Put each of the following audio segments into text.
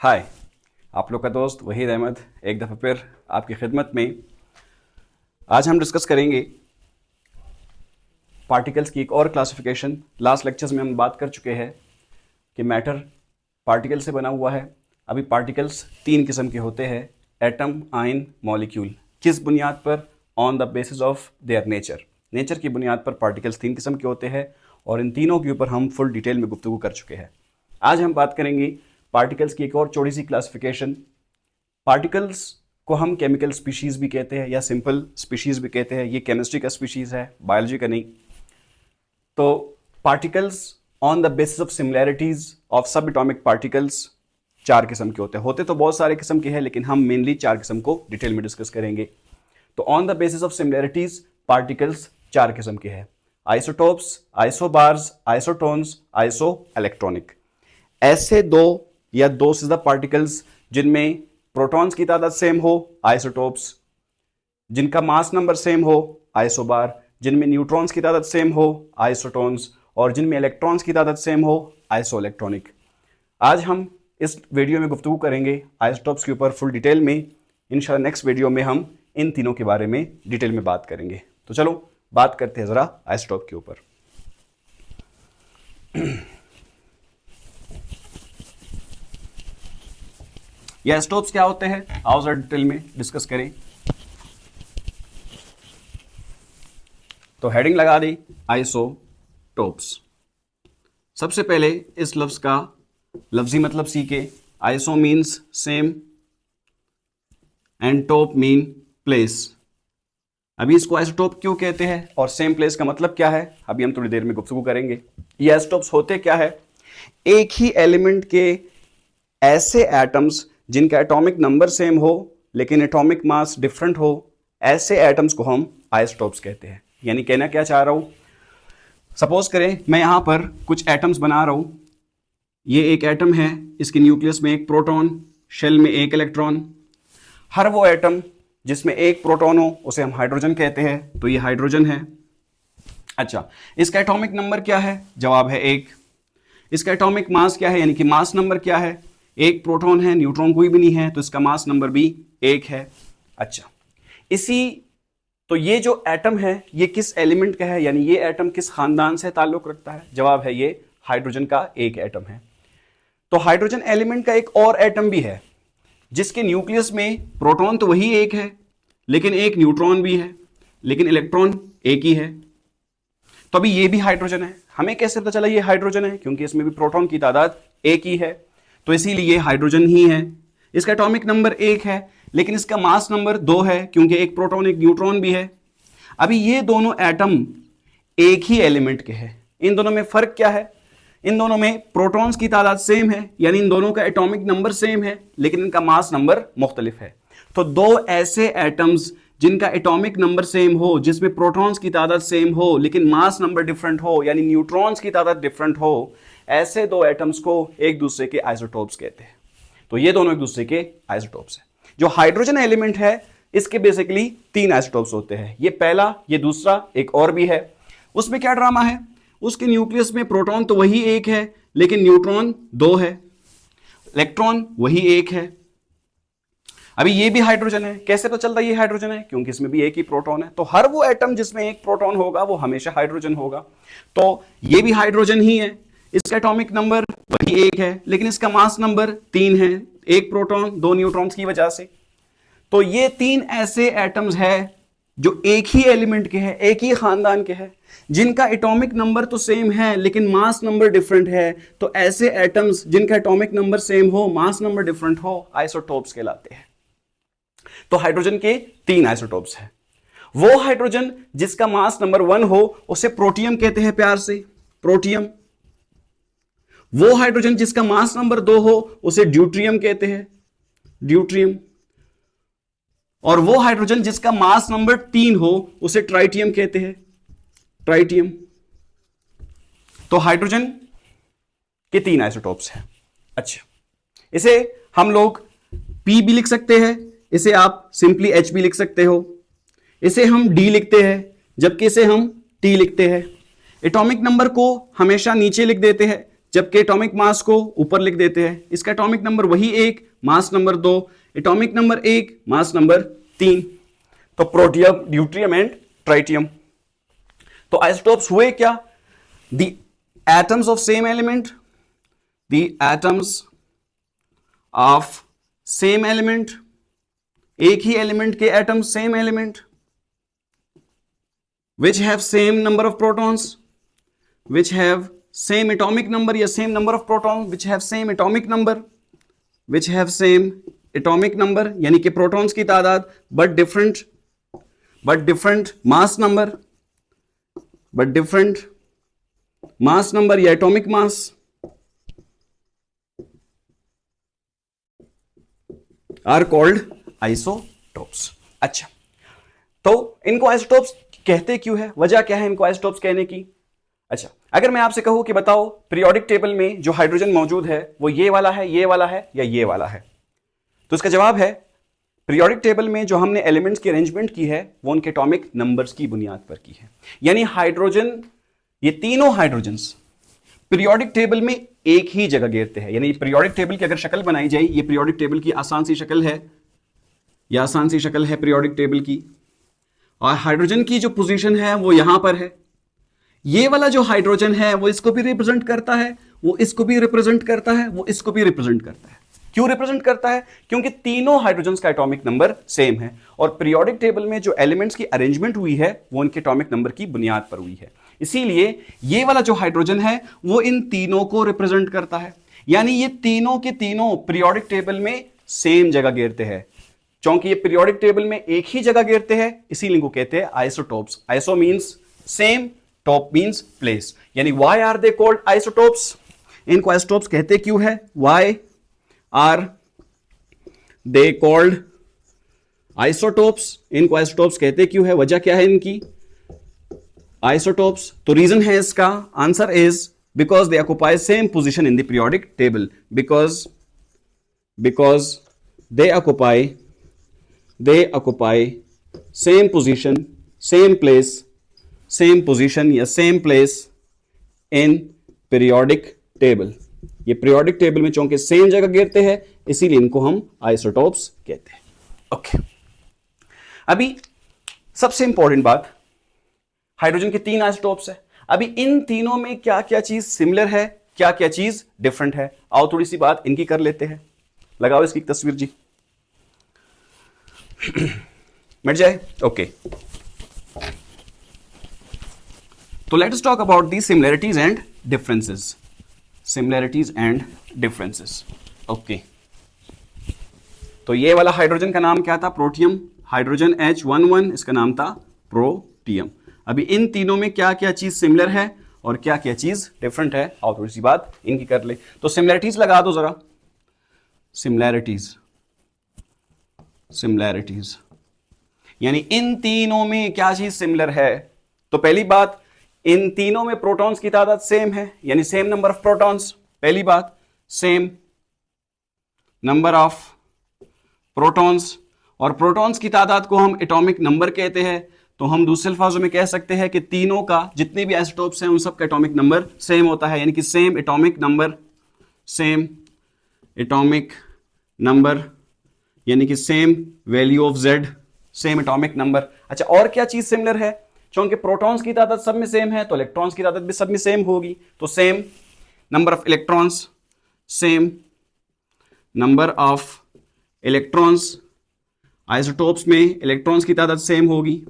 हाय, आप लोग का दोस्त वहीद अहमद एक दफ़ा फिर आपकी खिदमत में। आज हम डिस्कस करेंगे पार्टिकल्स की एक और क्लासिफिकेशन। लास्ट लेक्चर्स में हम बात कर चुके हैं कि मैटर पार्टिकल से बना हुआ है। अभी पार्टिकल्स तीन किस्म के होते हैं, एटम, आयन, मॉलिक्यूल। किस बुनियाद पर? On the basis of their nature. Nature की बुनियाद पर पार्टिकल्स तीन किस्म के होते हैं और इन तीनों के ऊपर हम फुल डिटेल में गुफ्तगू कर चुके हैं। आज हम बात करेंगे पार्टिकल्स की एक और चौड़ी सी क्लासिफिकेशन। पार्टिकल्स को हम केमिकल स्पीशीज़ भी कहते हैं या सिंपल स्पीशीज़ भी कहते हैं। ये केमिस्ट्री का स्पीशीज़ है, बायोलॉजी का नहीं। तो particles on the basis of similarities of सब एटॉमिक पार्टिकल्स चार किस्म के होते तो बहुत सारे किस्म के हैं, लेकिन हम मेनली चार किस्म को डिटेल में डिस्कस करेंगे। तो on the basis of similarities particles चार किस्म के हैं: isotopes, isobars, isotones, iso electronic. ऐसे दो या दो से ज्यादा पार्टिकल्स जिनमें प्रोटॉन्स की तादाद सेम हो, आइसोटोप्स। जिनका मास नंबर सेम हो, आइसोबार। जिनमें न्यूट्रॉन्स की तादाद सेम हो, आइसोटोन्स। और जिनमें इलेक्ट्रॉन्स की तादाद सेम हो, आइसो इलेक्ट्रॉनिक। आज हम इस वीडियो में गुफ्तगू करेंगे आइसोटोप्स के ऊपर फुल डिटेल में। इंशाल्लाह नेक्स्ट वीडियो में हम इन तीनों के बारे में डिटेल में बात करेंगे। तो चलो बात करते हैं जरा आइसोटोप के ऊपर। ये आइसोटोप्स क्या होते हैं, आओ जरा डिटेल में डिस्कस करें। तो हेडिंग लगा दी आइसोटोप्स। सबसे पहले इस लफ्ज का लफ्जी मतलब सीखे। आइसो मीन्स सेम एंड टोप मीन प्लेस। अभी इसको आइसोटोप क्यों कहते हैं और सेम प्लेस का मतलब क्या है, अभी हम थोड़ी देर में गुफ्तगू करेंगे। ये आइसोटोप्स होते क्या है? एक ही एलिमेंट के ऐसे एटम्स जिनका एटॉमिक नंबर सेम हो लेकिन एटॉमिक मास डिफरेंट हो, ऐसे एटम्स को हम आइसोटोप्स कहते हैं। यानी कहना क्या चाह रहा हूं, सपोज करें मैं यहां पर कुछ एटम्स बना रहा हूं। ये एक एटम है, इसके न्यूक्लियस में एक प्रोटॉन, शेल में एक इलेक्ट्रॉन। हर वो एटम जिसमें एक प्रोटॉन हो उसे हम हाइड्रोजन कहते हैं, तो ये हाइड्रोजन है। अच्छा, इसका एटॉमिक नंबर क्या है? जवाब है 1। इसका एटॉमिक मास क्या है, यानी कि मास नंबर क्या है? एक प्रोटॉन है, न्यूट्रॉन कोई भी नहीं है, तो इसका मास नंबर भी 1 है। अच्छा, तो ये जो एटम है ये किस एलिमेंट का है, यानी ये एटम किस खानदान से ताल्लुक रखता है? जवाब है ये हाइड्रोजन का एक एटम है। तो हाइड्रोजन एलिमेंट का एक और एटम भी है जिसके न्यूक्लियस में प्रोटॉन तो वही एक है लेकिन एक न्यूट्रॉन भी है, लेकिन इलेक्ट्रॉन एक ही है। तो अभी ये भी हाइड्रोजन है। हमें कैसे पता चला ये हाइड्रोजन है? क्योंकि इसमें भी प्रोटॉन की तादाद एक ही है, तो इसीलिए हाइड्रोजन ही है। इसका एटॉमिक नंबर 1 है लेकिन इसका मास नंबर 2 है, क्योंकि एक प्रोटॉन एक न्यूट्रॉन भी है। अभी ये दोनों एटम एक ही एलिमेंट के हैं। इन दोनों में फर्क क्या है? इन दोनों में प्रोटॉन्स की तादाद सेम है, यानी इन दोनों का एटॉमिक नंबर सेम है, लेकिन इनका मास नंबर मुख्तलिफ है। तो दो ऐसे एटम्स जिनका एटॉमिक नंबर सेम हो, जिसमें प्रोटॉन्स की तादाद सेम हो लेकिन मास नंबर डिफरेंट हो, यानी न्यूट्रॉन्स की तादाद डिफरेंट हो, ऐसे दो एटम्स को एक दूसरे के आइसोटोप्स कहते हैं। तो ये दोनों एक दूसरे के आइसोटोप्स हैं। जो हाइड्रोजन एलिमेंट है इसके बेसिकली 3 आइसोटोप्स होते हैं। ये पहला, ये दूसरा, एक और भी है। उसमें क्या ड्रामा है? उसके न्यूक्लियस में प्रोटॉन तो वही एक है लेकिन न्यूट्रॉन 2 है, इलेक्ट्रॉन वही एक है। अभी ये भी हाइड्रोजन है। कैसे पता चलता है ये हाइड्रोजन है? क्योंकि इसमें भी एक ही प्रोटॉन है। तो हर वो एटम जिसमें एक प्रोटॉन होगा वो हमेशा हाइड्रोजन होगा। तो ये भी हाइड्रोजन ही है। इसका एटॉमिक नंबर वही 1 है लेकिन इसका मास नंबर 3 है, एक प्रोटॉन 2 न्यूट्रॉन्स की वजह से। तो ये 3 ऐसे एटम्स हैं जो एक ही एलिमेंट के हैं, एक ही खानदान के हैं, जिनका एटॉमिक नंबर तो सेम है लेकिन मास नंबर डिफरेंट है। तो ऐसे एटम्स जिनका एटॉमिक नंबर सेम हो, मास नंबर डिफरेंट हो, आइसोटोप्स कहलाते हैं। तो हाइड्रोजन के 3 आइसोटोप्स हैं। वो हाइड्रोजन जिसका मास नंबर 1 हो उसे प्रोटियम कहते हैं, प्यार से प्रोटियम। वो हाइड्रोजन जिसका मास नंबर 2 हो उसे ड्यूट्रियम कहते हैं, ड्यूट्रियम। और वो हाइड्रोजन जिसका मास नंबर 3 हो उसे ट्राइटियम कहते हैं, ट्राइटियम। तो हाइड्रोजन के 3 आइसोटोप्स हैं। अच्छा, इसे हम लोग P भी लिख सकते हैं, इसे आप सिंपली H भी लिख सकते हो, इसे हम D लिखते हैं जबकि इसे हम T लिखते हैं। एटॉमिक नंबर को हमेशा नीचे लिख देते हैं, जबकि एटॉमिक मास को ऊपर लिख देते हैं। इसका एटॉमिक नंबर वही 1, mass number 2, atomic number 1, mass number 3। तो प्रोटियम, ड्यूट्रियम एंड ट्राइटियम। तो आइसोटोप्स हुए क्या? The atoms of same element, the atoms of same element, एक ही एलिमेंट के atom same element, which have same number of protons, which have same atomic number या same number of protons, which have same atomic number, which have same atomic number यानी कि protons की तादाद but different mass number, या atomic mass are called isotopes। अच्छा, तो इनको isotopes कहते क्यों है, वजह क्या है इनको आइसोटोप्स कहने की? अच्छा, अगर मैं आपसे कहूं कि बताओ पीरियोडिक टेबल में जो हाइड्रोजन मौजूद है वो ये वाला है, ये वाला है या ये वाला है, तो इसका जवाब है पीरियोडिक टेबल में जो हमने एलिमेंट्स की अरेंजमेंट की है वो उनके एटॉमिक नंबर्स की बुनियाद पर की है। यानी हाइड्रोजन, ये तीनों हाइड्रोजन्स पीरियोडिक टेबल में एक ही जगह घेरते हैं। यानी पीरियोडिक टेबल की अगर शक्ल बनाई जाए, ये पीरियोडिक टेबल की आसान सी शक्ल है, यह आसान सी शक्ल है पीरियोडिक टेबल की, और हाइड्रोजन की जो पोजीशन है वो यहां पर है। ये वाला जो हाइड्रोजन है वो इसको भी रिप्रेजेंट करता है, वो इसको भी रिप्रेजेंट करता है, वो इसको भी रिप्रेजेंट करता है। क्यों रिप्रेजेंट करता है? क्योंकि तीनों हाइड्रोजन्स का एटॉमिक नंबर सेम है और पीरियोडिक टेबल में जो एलिमेंट्स की अरेंजमेंट हुई है वो उनके एटॉमिक नंबर की बुनियाद पर हुई है। इसीलिए ये वाला जो हाइड्रोजन है वो इन तीनों को रिप्रेजेंट करता है। यानी ये तीनों के तीनों पीरियोडिक टेबल में सेम जगह घेरते हैं। क्योंकि ये पीरियोडिक टेबल में एक ही जगह घेरते हैं इसीलिए इनको कहते हैं isotopes. Iso means same, top means place. यानी why are they called isotopes? इनको आइसोटोप्स कहते क्यों है? Why are they called isotopes? इनको आइसोटोप्स कहते क्यों है, वजह क्या है इनकी आइसोटोप्स? तो रीजन है इसका, answer is because they occupy same position in the periodic table. Because they occupy same position, same position या same place in periodic table. ये पीरियोडिक टेबल में चूंकि सेम जगह घेरते हैं इसीलिए इनको हम आइसोटोप्स कहते हैं। ओके, अभी सबसे इंपॉर्टेंट बात, हाइड्रोजन के 3 आइसोटोप्स है। अभी इन तीनों में क्या क्या चीज सिमिलर है, क्या क्या चीज डिफरेंट है, आओ थोड़ी सी बात इनकी कर लेते हैं। लगाओ इसकी तस्वीर जी, मिट जाए। ओके, तो let us talk about the similarities and differences. Okay, तो ये वाला हाइड्रोजन का नाम क्या था? प्रोटियम। हाइड्रोजन H11, इसका नाम था प्रोटियम। अभी इन तीनों में क्या क्या चीज सिमिलर है और क्या क्या चीज डिफरेंट है, आओ थोड़ी सी बात इनकी कर ले। तो सिमिलरिटीज लगा दो जरा, सिमिलरिटीज यानी इन तीनों में क्या चीज सिमिलर है? तो पहली बात, इन तीनों में प्रोटॉन्स की तादाद सेम है, यानी सेम नंबर ऑफ प्रोटॉन्स। पहली बात, सेम नंबर ऑफ प्रोटॉन्स, और प्रोटॉन्स की तादाद को हम एटॉमिक नंबर कहते हैं। तो हम दूसरे अल्फाजों में कह सकते हैं कि तीनों का जितने भी आइसोटोप्स हैं उन सब का एटॉमिक नंबर सेम होता है, यानी कि सेम एटॉमिक नंबर, यानी कि same value of Z, same atomic number. अच्छा, और क्या चीज सिमिलर है? क्योंकि प्रोटॉन्स की तादाद सब में सेम है तो इलेक्ट्रॉन्स की तादाद भी सब में सेम होगी। तो same number of electrons, same number of electrons, isotopes में इलेक्ट्रॉन्स की तादाद सेम होगी।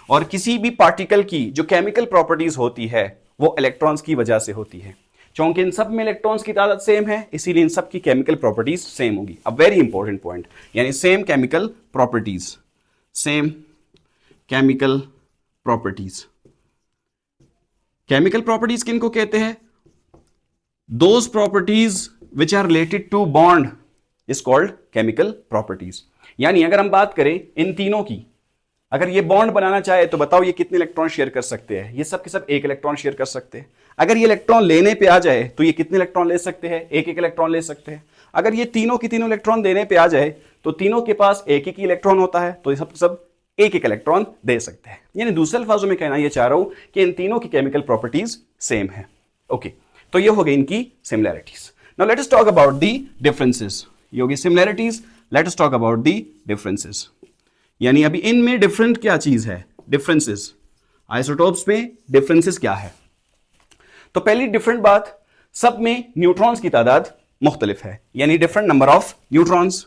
और किसी भी पार्टिकल की जो केमिकल प्रॉपर्टीज होती है वो इलेक्ट्रॉन्स की वजह से होती है। क्योंकि इन सब में इलेक्ट्रॉन्स की तादाद सेम है इसीलिए इन सब की केमिकल प्रॉपर्टीज सेम होगी। अब वेरी इंपॉर्टेंट पॉइंट, यानी same chemical properties, chemical properties किनको कहते हैं? Those properties which are related to bond is called chemical properties. यानी अगर हम बात करें इन तीनों की, अगर ये बॉन्ड बनाना चाहे तो बताओ ये कितने इलेक्ट्रॉन शेयर कर सकते हैं? ये सब के सब 1 इलेक्ट्रॉन शेयर कर सकते हैं। अगर ये इलेक्ट्रॉन लेने पे आ जाए तो ये कितने इलेक्ट्रॉन ले सकते हैं? 1 इलेक्ट्रॉन ले सकते हैं। अगर ये तीनों की तीनों इलेक्ट्रॉन देने पे आ जाए तो तीनों के पास 1 ही इलेक्ट्रॉन होता है, तो ये सब 1 इलेक्ट्रॉन दे सकते हैं। यानी दूसरे अल्फाजों में कहना ये चाह रहा हूं कि इन तीनों की केमिकल प्रॉपर्टीज सेम है। ओके, तो ये हो गई इनकी similarities. Now let us talk about the differences. ये होगी similarities, let us talk about the differences. यानी अभी इनमें डिफरेंट क्या चीज है, डिफरेंसेस, आइसोटोप्स में डिफरेंसेस क्या है। तो पहली डिफरेंट बात, सब में न्यूट्रॉन्स की तादाद मुख्तलिफ है, यानी different number of neutrons,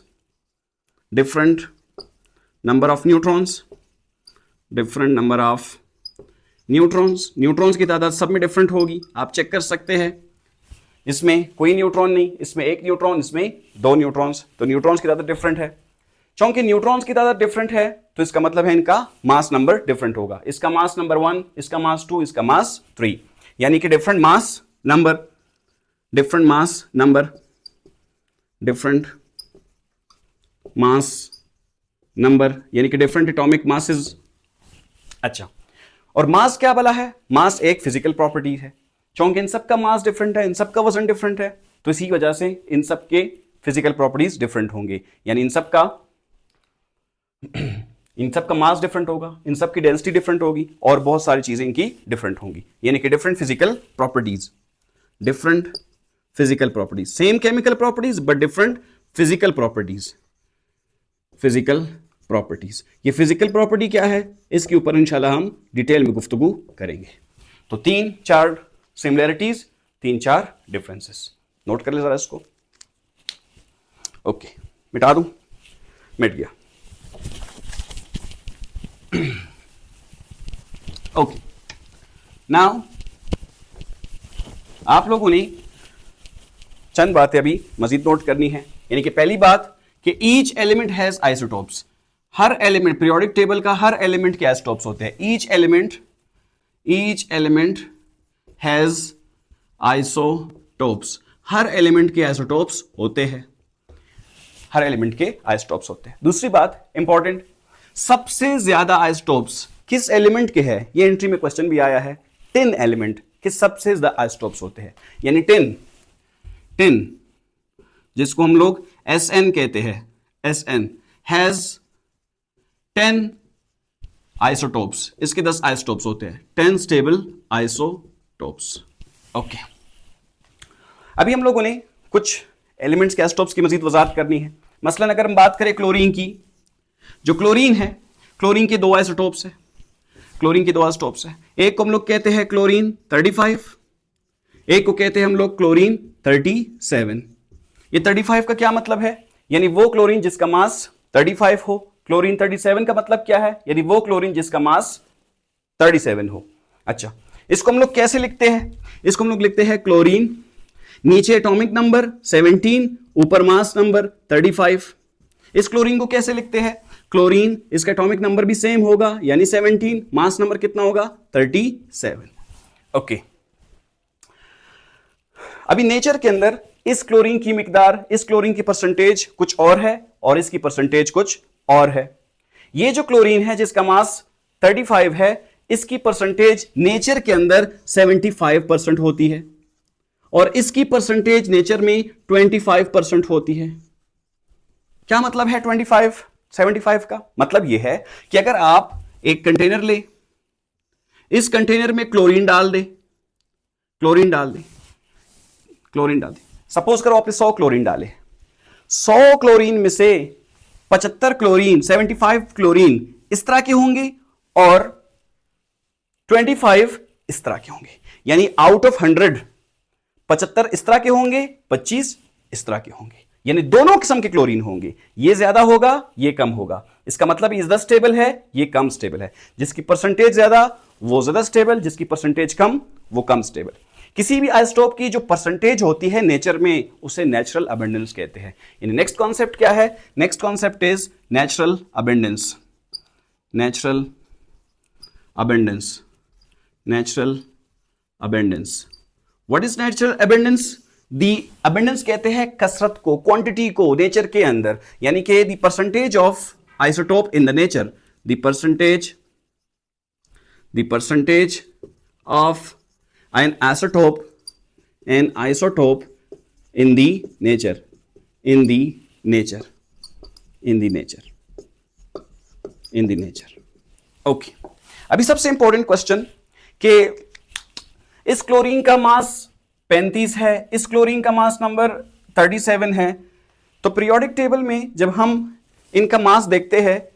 different number of neutrons, different number of neutrons. Neutrons की तादाद सब में डिफरेंट होगी, आप चेक कर सकते हैं। इसमें कोई न्यूट्रॉन नहीं, इसमें एक न्यूट्रॉन, इसमें दो न्यूट्रॉन्स, तो न्यूट्रॉन्स की तादाद डिफरेंट है। चूंकि न्यूट्रॉन्स की तादाद डिफरेंट है तो इसका मतलब है इनका मास नंबर डिफरेंट होगा। इसका मास नंबर 1, इसका मास 2, इसका मास 3, यानी कि different mass number, different mass number, different mass number, यानी कि डिफरेंट एटॉमिक मासेस। अच्छा, और मास क्या भला है? मास एक फिजिकल प्रॉपर्टी है। चूंकि इन सब का मास डिफरेंट है, इन सब का वजन डिफरेंट है, तो इसी वजह से इन सब के फिजिकल प्रॉपर्टीज डिफरेंट होंगे, यानी इन सब का मास डिफरेंट होगा, इन सब की डेंसिटी डिफरेंट होगी, और बहुत सारी चीजें इनकी डिफरेंट होंगी, यानी कि different physical properties, different physical properties, same chemical properties but different physical properties, physical properties. ये फिजिकल प्रॉपर्टी क्या है, इसके ऊपर इंशाल्लाह हम डिटेल में गुफ्तगू करेंगे। तो 3-4 सिमिलैरिटीज, 3-4 डिफरेंसेस, नोट कर ले जरा इसको। ओके, मिटा दूं, मिट गया। ओके, नाउ आप लोगों ने चंद बातें अभी मजीद नोट करनी है। यानी कि पहली बात कि each element has isotopes. Her element, periodic table का हर एलिमेंट के आइसोटोप्स होते हैं। Each element has isotopes. Her element के आइसोटोप्स होते हैं, हर एलिमेंट के आइसोटोप्स होते हैं। दूसरी बात इंपॉर्टेंट, सबसे ज्यादा आइसोटोप्स किस एलिमेंट के हैं? ये एंट्री में क्वेश्चन भी आया है। टिन एलिमेंट के सबसे ज्यादा आइसोटोप्स होते हैं, यानी टिन जिसको हम लोग SN कहते हैं, SN हैज 10 आइसोटोप्स। इसके 10 आइसोटोप्स होते हैं, 10 स्टेबल आइसोटोप्स। ओके, अभी हम लोगों ने कुछ एलिमेंट्स के आइसोटोप्स की मजीद वजाहत करनी है। मसलन अगर हम बात करें क्लोरीन की, जो क्लोरीन है, क्लोरीन के 2 आइसोटोप्स है, क्लोरीन के 2 आइसोटोप्स है। एक को हम लोग कहते हैं क्लोरीन 35, एक को कहते हैं हम लोग क्लोरीन 37। ये 35 का क्या मतलब है? यानी वो क्लोरीन जिसका मास 35 हो। क्लोरीन 37 का मतलब क्या है? यानी वो क्लोरीन जिसका मास 37 हो। अच्छा, इसको हम लोग कैसे लिखते हैं? इसको हम लोग लिखते हैं क्लोरीन, नीचे एटॉमिक नंबर 17, ऊपर मास नंबर 35। इस क्लोरीन को कैसे लिखते हैं? क्लोरीन, इसका एटॉमिक नंबर भी सेम होगा, यानी 17, मास नंबर कितना होगा? 37। ओके, अभी नेचर के अंदर इस क्लोरीन की मिकदार, इस क्लोरीन की परसेंटेज कुछ और है और इसकी परसेंटेज कुछ और है। ये जो क्लोरीन है जिसका मास 35 है, इसकी परसेंटेज नेचर के अंदर 75% होती है और इसकी परसेंटेज नेचर में 25% होती है। क्या मतलब है 25-75 का? मतलब यह है कि अगर आप एक कंटेनर ले, इस कंटेनर में क्लोरीन डाल दे, सपोज करो आपने 100 क्लोरीन डाले, 100 क्लोरीन में से 75 क्लोरीन, 75 क्लोरीन इस तरह के होंगे और 25 इस तरह के होंगे। यानी आउट ऑफ 100 75 इस तरह के होंगे, 25 इस तरह के होंगे। यानी दोनों किस्म के क्लोरीन होंगे, ये ज्यादा होगा, ये कम होगा। इसका मतलब ये ज्यादा स्टेबल है, ये कम स्टेबल है। जिसकी परसेंटेज ज्यादा वो ज्यादा स्टेबल, जिसकी परसेंटेज कम वो कम स्टेबल। किसी भी आइसोटोप की जो परसेंटेज होती है नेचर में, उसे नेचुरल अबंडेंस कहते हैं। यानी नेक्स्ट कॉन्सेप्ट क्या है? Next concept is natural abundance. Natural abundance, natural abundance. What is natural abundance? The abundance कहते हैं कसरत को, क्वांटिटी को नेचर के अंदर। यानी कि the percentage of isotope in the nature, the percentage of an isotope in the nature, in the nature. Okay, अभी सबसे इंपॉर्टेंट क्वेश्चन कि इस क्लोरीन का मास 35 है, इस क्लोरीन का मास नंबर 37 है। तो पीरियोडिक टेबल में जब हम इनका मास देखते हैं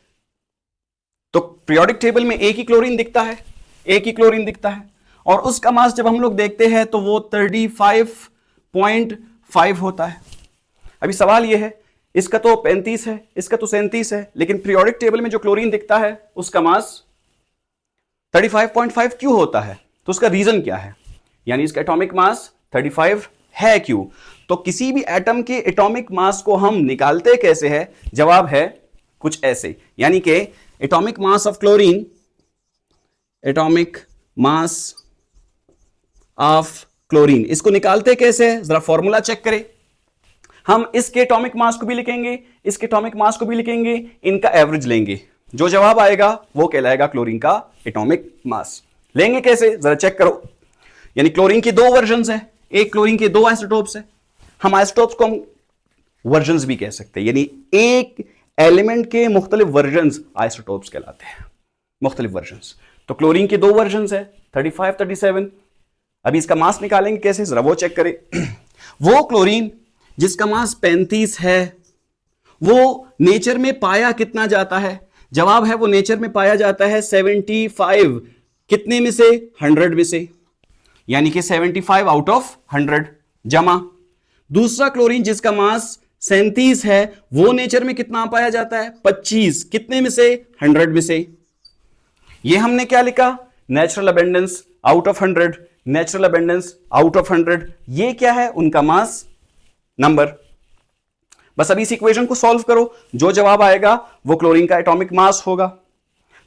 तो पीरियोडिक टेबल में एक ही क्लोरीन दिखता है, एक ही क्लोरीन दिखता है, और उसका मास जब हम लोग देखते हैं तो वो 35.5 होता है। अभी सवाल ये है, इसका तो 35 है, इसका तो 37 है, लेकिन पीरियोडिक टेबल में जो क्लोरीन दिखता है उसका मास 35.5 क्यों होता है? तो उसका रीजन क्या है, यानी इसका एटॉमिक मास 35 है क्यों? तो किसी भी एटम के एटॉमिक मास को हम निकालते कैसे है? जवाब है कुछ ऐसे, यानी कि atomic mass of chlorine, atomic mass of chlorine, इसको निकालते कैसे है? जरा फॉर्मूला चेक करें। हम इसके एटॉमिक मास को भी लिखेंगे, इसके एटॉमिक मास को भी लिखेंगे, इनका एवरेज लेंगे, जो जवाब आएगा वो कहलाएगा क्लोरीन का एटॉमिक मास। लेंगे कैसे? जरा चेक करो। यानी क्लोरीन की दो वर्जन्स है, एक क्लोरीन के दो आइसोटोप्स है। हम आइसोटोप्स को हम वर्जन्स भी कह सकते हैं, यानी एक एलिमेंट के मुख्तलिफ वर्जन्स आइसोटोप्स कहलाते हैं, मुख्तलिफ वर्जन्स। तो क्लोरीन के दो वर्जन्स है, 35, 37। अभी इसका मास निकालेंगे कैसे? जरा वो चेक करें। वो क्लोरीन जिसका मास 35 है वो नेचर में पाया कितना जाता है? जवाब है वो नेचर में पाया जाता है 75। कितने में से? 100 में से, यानी कि 75 आउट ऑफ 100 जमा। दूसरा क्लोरीन जिसका मास 37 है वो नेचर में कितना पाया जाता है? 25। कितने में से? 100 में से। ये हमने क्या लिखा? Natural abundance out of 100, natural abundance out of 100। ये क्या है? उनका मास नंबर। बस अभी इस इक्वेशन को सॉल्व करो, जो जवाब आएगा वो क्लोरीन का एटॉमिक मास होगा।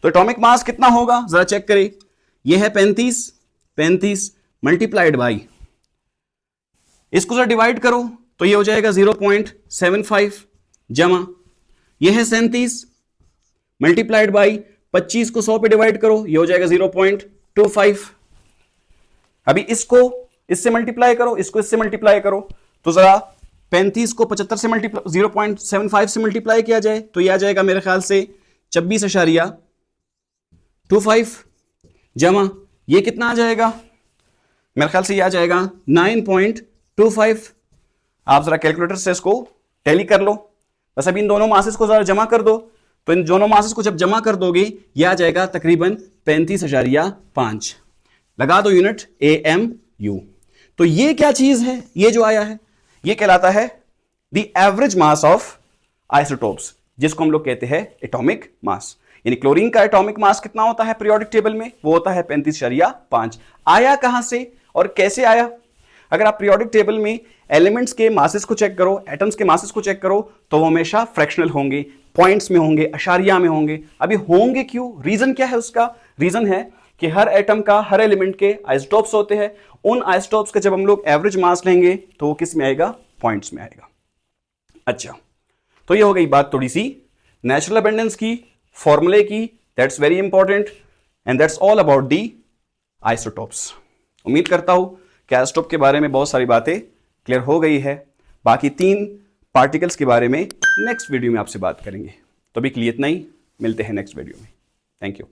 तो एटॉमिक मास कितना होगा? जरा चेक करें। ये है 35 मल्टीप्लाइड बाई, इसको जरा डिवाइड करो तो ये हो जाएगा 0.75 जमा, ये है 37 मल्टीप्लाइड बाई 25 को 100 पे डिवाइड करो, ये हो जाएगा 0.25। अभी इसको इससे मल्टीप्लाई करो, इसको इससे मल्टीप्लाई करो, तो जरा 35 को 75 से मल्टीप्लाई 0.75 से मल्टीप्लाई किया जाए तो ये आ जाएगा मेरे ख्याल से 26.25 जमा, ये कितना आ जाएगा? मेरे ख्याल से ये आ जाएगा 9.25। आप जरा कैलकुलेटर से इसको टैली कर लो। बस अभी इन दोनों मासेस को जरा जमा कर दो, तो इन दोनों मासेस को जब जमा कर दोगे ये आ जाएगा तकरीबन 35.5। लगा दो यूनिट AMU। तो ये क्या चीज है? ये जो आया है ये कहलाता है the average mass of isotopes, जिसको हम लोग कहते हैं एटॉमिक मास। यानी क्लोरीन का एटॉमिक मास कितना होता है पीरियोडिक टेबल में? वो होता है 35.5। आया कहां से और कैसे आया? अगर आप पीरियोडिक टेबल में एलिमेंट्स के मासेस को चेक करो, एटम्स के मासेस को चेक करो, तो वो हमेशा फ्रैक्शनल होंगे, पॉइंट्स में होंगे, अशारिया में होंगे। अभी होंगे क्यों? रीजन क्या है उसका? रीजन है कि हर एटम का, हर एलिमेंट के आइसोटोप्स होते हैं। उन आइसोटोप्स का जब हम लोग एवरेज मास लेंगे तो वो किस में आएगा? पॉइंट्स में आएगा। अच्छा, तो ये हो गई बात थोड़ी सी नेचुरल अबेंडेंस की, फॉर्मूले की। That's very important and that's all about the isotopes. उम्मीद करता हूं कि आइसोटोप के बारे में बहुत सारी बातें क्लियर हो गई है। बाकी 3 पार्टिकल्स के बारे में नेक्स्ट वीडियो में आपसे बात करेंगे। तो अभी के लिए इतना ही, मिलते हैं नेक्स्ट वीडियो में। Thank you.